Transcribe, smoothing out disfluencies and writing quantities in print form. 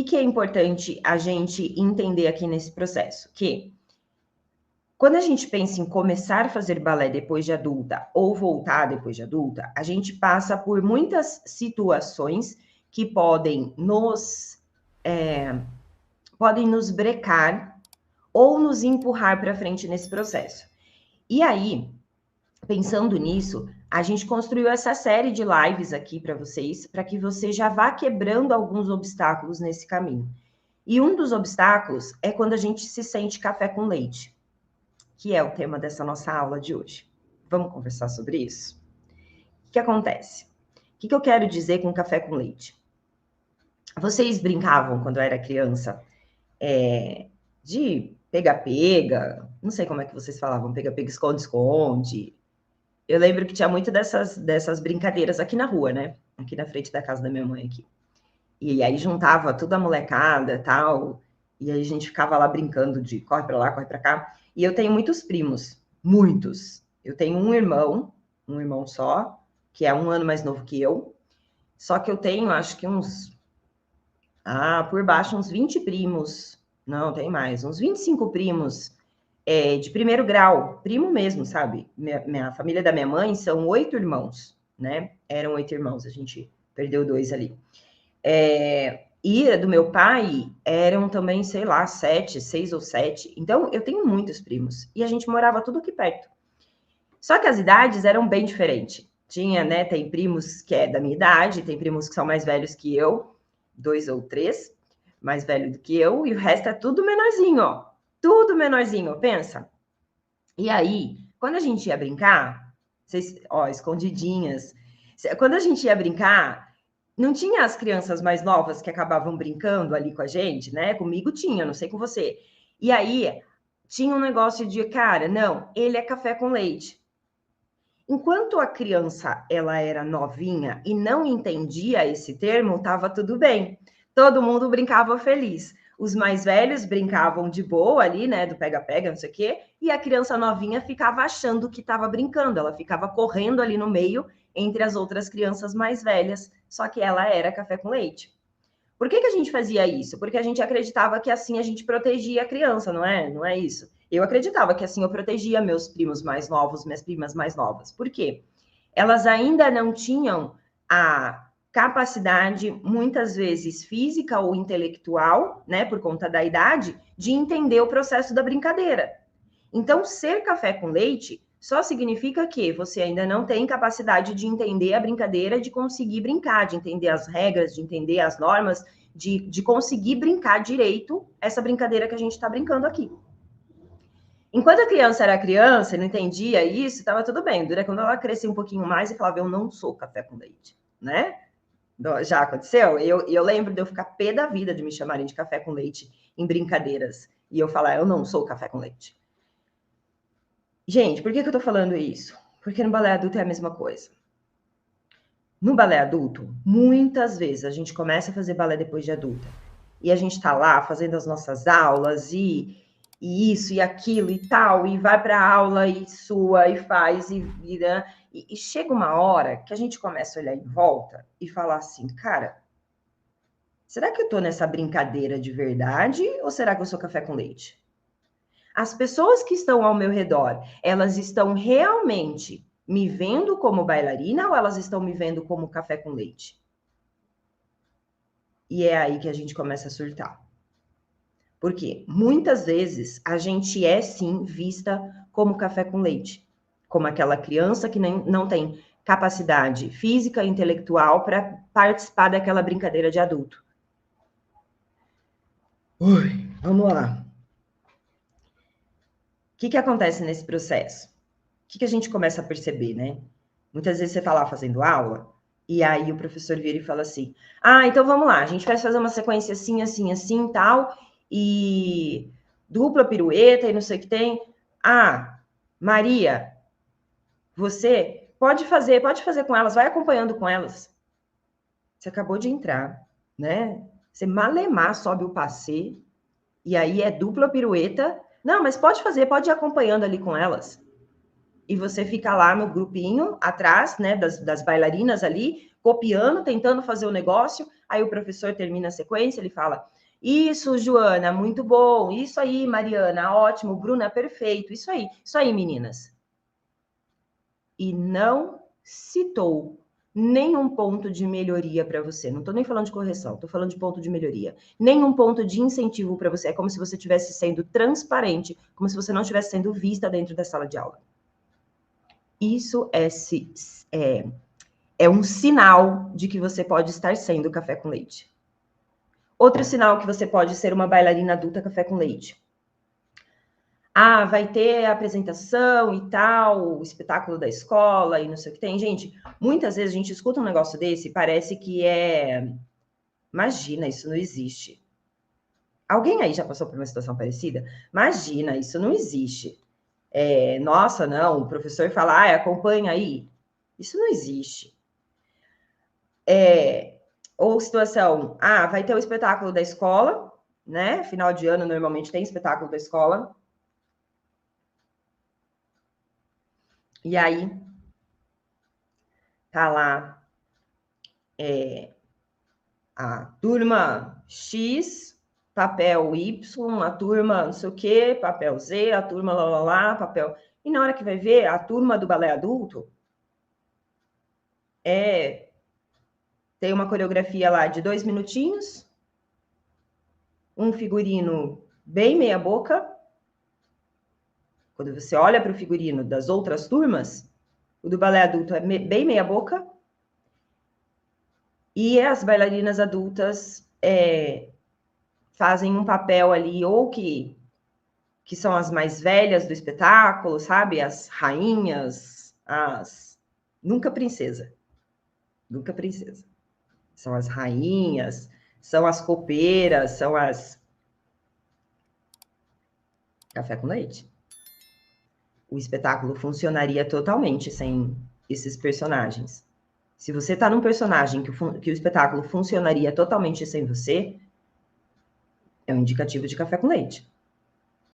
que é importante a gente entender aqui nesse processo? Que quando a gente pensa em começar a fazer balé depois de adulta ou voltar depois de adulta, a gente passa por muitas situações que podem nos brecar ou nos empurrar para frente nesse processo. E aí, pensando nisso, a gente construiu essa série de lives aqui para vocês, para que você já vá quebrando alguns obstáculos nesse caminho. E um dos obstáculos é quando a gente se sente café com leite, que é o tema dessa nossa aula de hoje. Vamos conversar sobre isso? O que acontece? O que eu quero dizer com café com leite? Vocês brincavam, quando eu era criança, de pega-pega, não sei como é que vocês falavam, pega-pega, esconde-esconde. Eu lembro que tinha muito dessas brincadeiras aqui na rua, né? Aqui na frente da casa da minha mãe aqui. E aí juntava toda a molecada, tal, e aí a gente ficava lá brincando de corre para lá, corre para cá. E eu tenho muitos primos, muitos. Eu tenho um irmão só, que é 1 ano mais novo que eu. Só que eu tenho, acho que por baixo, uns 20 primos. Não, tem mais, uns 25 primos de primeiro grau, primo mesmo, sabe? Minha família da minha mãe são 8 irmãos, né? Eram 8 irmãos, a gente perdeu 2 ali. E do meu pai eram também, sei lá, 6 ou 7. Então, eu tenho muitos primos. E a gente morava tudo aqui perto. Só que as idades eram bem diferentes. Tinha, né? Tem primos que é da minha idade, tem primos que são mais velhos que eu, 2 ou 3, mais velho do que eu, e o resto é tudo menorzinho, ó. Tudo menorzinho, pensa. E aí, quando a gente ia brincar, escondidinhas. Quando a gente ia brincar, não tinha as crianças mais novas que acabavam brincando ali com a gente, né? Comigo tinha, não sei com você. E aí, tinha um negócio de, cara, não, ele é café com leite. Enquanto a criança, ela era novinha e não entendia esse termo, estava tudo bem. Todo mundo brincava feliz. Os mais velhos brincavam de boa ali, né, do pega-pega, não sei o quê, e a criança novinha ficava achando que estava brincando, ela ficava correndo ali no meio entre as outras crianças mais velhas, só que ela era café com leite. Por que a gente fazia isso? Porque a gente acreditava que assim a gente protegia a criança, não é? Não é isso. Eu acreditava que assim eu protegia meus primos mais novos, minhas primas mais novas. Por quê? Elas ainda não tinham a capacidade, muitas vezes física ou intelectual, né, por conta da idade, de entender o processo da brincadeira. Então, ser café com leite só significa que você ainda não tem capacidade de entender a brincadeira, de conseguir brincar, de entender as regras, de entender as normas, de conseguir brincar direito essa brincadeira que a gente está brincando aqui. Enquanto a criança era criança, não entendia isso, estava tudo bem. Dura quando ela crescia um pouquinho mais e falava, eu não sou café com leite, né? Já aconteceu? Eu lembro de eu ficar pé da vida de me chamarem de café com leite em brincadeiras. E eu falar, eu não sou café com leite. Gente, por que eu tô falando isso? Porque no balé adulto é a mesma coisa. No balé adulto, muitas vezes a gente começa a fazer balé depois de adulta. E a gente tá lá fazendo as nossas aulas e isso e aquilo e tal, e vai para a aula e sua e faz e vira. E chega uma hora que a gente começa a olhar em volta e falar assim, cara, será que eu tô nessa brincadeira de verdade ou será que eu sou café com leite? As pessoas que estão ao meu redor, elas estão realmente me vendo como bailarina ou elas estão me vendo como café com leite? E é aí que a gente começa a surtar. Porque muitas vezes a gente é sim vista como café com leite, como aquela criança que não tem capacidade física e intelectual para participar daquela brincadeira de adulto. Ui, vamos lá. O que acontece nesse processo? O que a gente começa a perceber, né? Muitas vezes você está lá fazendo aula, e aí o professor vira e fala assim, então vamos lá, a gente vai fazer uma sequência assim, assim, assim, tal, e dupla pirueta e não sei o que tem. Maria, você pode fazer com elas, vai acompanhando com elas. Você acabou de entrar, né? Você malemar sobe o passê, e aí é dupla pirueta. Não, mas pode fazer, pode ir acompanhando ali com elas. E você fica lá no grupinho, atrás, né, das bailarinas ali, copiando, tentando fazer o negócio. Aí o professor termina a sequência, ele fala: isso, Joana, muito bom. Isso aí, Mariana, ótimo. Bruna, perfeito. Isso aí, meninas. E não citou nenhum ponto de melhoria para você. Não estou nem falando de correção, estou falando de ponto de melhoria. Nenhum ponto de incentivo para você. É como se você estivesse sendo transparente, como se você não estivesse sendo vista dentro da sala de aula. Isso é um sinal de que você pode estar sendo café com leite. Outro sinal que você pode ser uma bailarina adulta café com leite. Ah, vai ter a apresentação e tal, o espetáculo da escola e não sei o que tem. Gente, muitas vezes a gente escuta um negócio desse e parece que Imagina, isso não existe. Alguém aí já passou por uma situação parecida? Imagina, isso não existe. Nossa, não, o professor fala, acompanha aí. Isso não existe. Ou situação, vai ter o espetáculo da escola, né? Final de ano, normalmente tem espetáculo da escola. E aí, tá lá a turma X, papel Y, a turma não sei o quê, papel Z, a turma lá, papel... E na hora que vai ver, a turma do balé adulto tem uma coreografia lá de 2 minutinhos, um figurino bem meia boca. Quando você olha para o figurino das outras turmas, o do balé adulto é bem meia boca. E as bailarinas adultas fazem um papel ali, ou que são as mais velhas do espetáculo, sabe? As rainhas, nunca princesa. Nunca princesa. São as rainhas, são as copeiras, são as... Café com leite. O espetáculo funcionaria totalmente sem esses personagens. Se você está num personagem que o espetáculo funcionaria totalmente sem você, é um indicativo de café com leite.